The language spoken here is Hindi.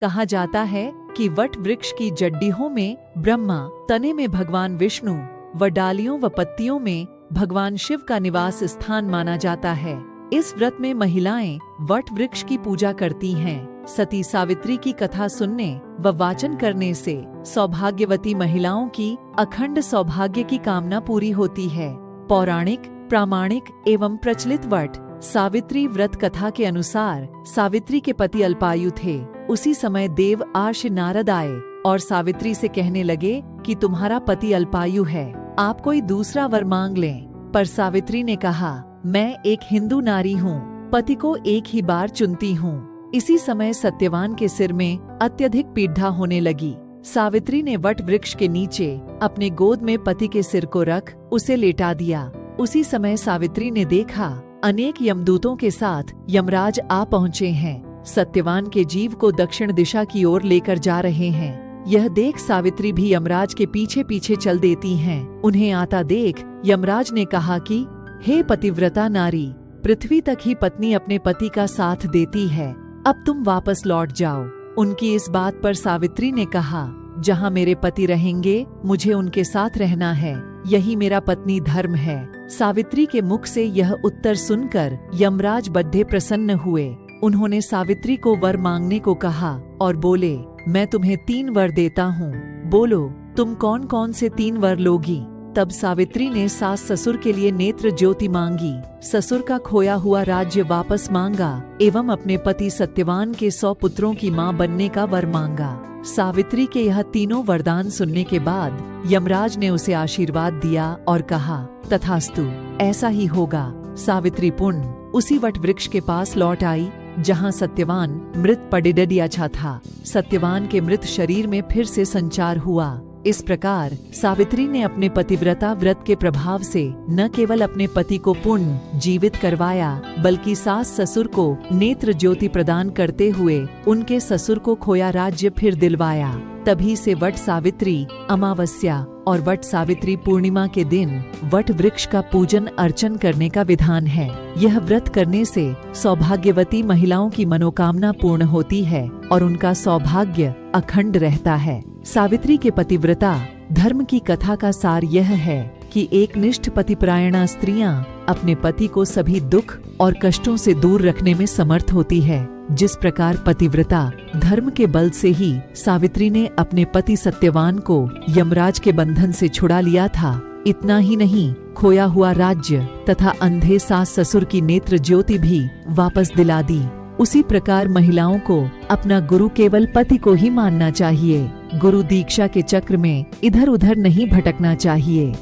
कहा जाता है कि वट वृक्ष की जड्डियों में ब्रह्मा, तने में भगवान विष्णु व डालियों व पत्तियों में भगवान शिव का निवास स्थान माना जाता है। इस व्रत में महिलाएं वट वृक्ष की पूजा करती हैं। सती सावित्री की कथा सुनने व वाचन करने से सौभाग्यवती महिलाओं की अखंड सौभाग्य की कामना पूरी होती है। पौराणिक, प्रामाणिक एवं प्रचलित वट सावित्री व्रत कथा के अनुसार सावित्री के पति अल्पायु थे। उसी समय देव आर्ष नारद आए और सावित्री से कहने लगे कि तुम्हारा पति अल्पायु है, आप कोई दूसरा वर मांग लें। पर सावित्री ने कहा, मैं एक हिंदू नारी हूँ, पति को एक ही बार चुनती हूँ। इसी समय सत्यवान के सिर में अत्यधिक पीड़ा होने लगी। सावित्री ने वट वृक्ष के नीचे अपने गोद में पति के सिर को रख उसे लेटा दिया। उसी समय सावित्री ने देखा अनेक यमदूतों के साथ यमराज आ पहुँचे हैं। सत्यवान के जीव को दक्षिण दिशा की ओर लेकर जा रहे हैं। यह देख सावित्री भी यमराज के पीछे पीछे चल देती हैं। उन्हें आता देख यमराज ने कहा कि हे पतिव्रता नारी, पृथ्वी तक ही पत्नी अपने पति का साथ देती है, अब तुम वापस लौट जाओ। उनकी इस बात पर सावित्री ने कहा, जहाँ मेरे पति रहेंगे मुझे उनके साथ रहना है, यही मेरा पत्नी धर्म है। सावित्री के मुख से यह उत्तर सुनकर यमराज बड्डे प्रसन्न हुए। उन्होंने सावित्री को वर मांगने को कहा और बोले, मैं तुम्हें 3 वर देता हूँ, बोलो तुम कौन कौन से 3 वर लोगी। तब सावित्री ने सास ससुर के लिए नेत्र ज्योति मांगी, ससुर का खोया हुआ राज्य वापस मांगा एवं अपने पति सत्यवान के 100 पुत्रों की मां बनने का वर मांगा। सावित्री के यह तीनों वरदान सुनने के बाद यमराज ने उसे आशीर्वाद दिया और कहा, तथास्तु, ऐसा ही होगा। सावित्री पुण्य उसी वट वृक्ष के पास लौट आई जहाँ सत्यवान मृत पडिडडियाछा था। सत्यवान के मृत शरीर में फिर से संचार हुआ। इस प्रकार सावित्री ने अपने पतिव्रता व्रत के प्रभाव से न केवल अपने पति को पुण्य जीवित करवाया, बल्कि सास ससुर को नेत्र ज्योति प्रदान करते हुए उनके ससुर को खोया राज्य फिर दिलवाया। तभी से वट सावित्री अमावस्या और वट सावित्री पूर्णिमा के दिन वट वृक्ष का पूजन अर्चन करने का विधान है। यह व्रत करने से सौभाग्यवती महिलाओं की मनोकामना पूर्ण होती है और उनका सौभाग्य अखंड रहता है। सावित्री के पतिव्रता धर्म की कथा का सार यह है कि एक निष्ठ पतिपरायणा स्त्रियां अपने पति को सभी दुख और कष्टों से दूर रखने में समर्थ होती है। जिस प्रकार पतिव्रता धर्म के बल से ही सावित्री ने अपने पति सत्यवान को यमराज के बंधन से छुड़ा लिया था, इतना ही नहीं, खोया हुआ राज्य तथा अंधे सास ससुर की नेत्र ज्योति भी वापस दिला दी। उसी प्रकार महिलाओं को अपना गुरु केवल पति को ही मानना चाहिए। गुरु दीक्षा के चक्र में इधर उधर नहीं भटकना चाहिए।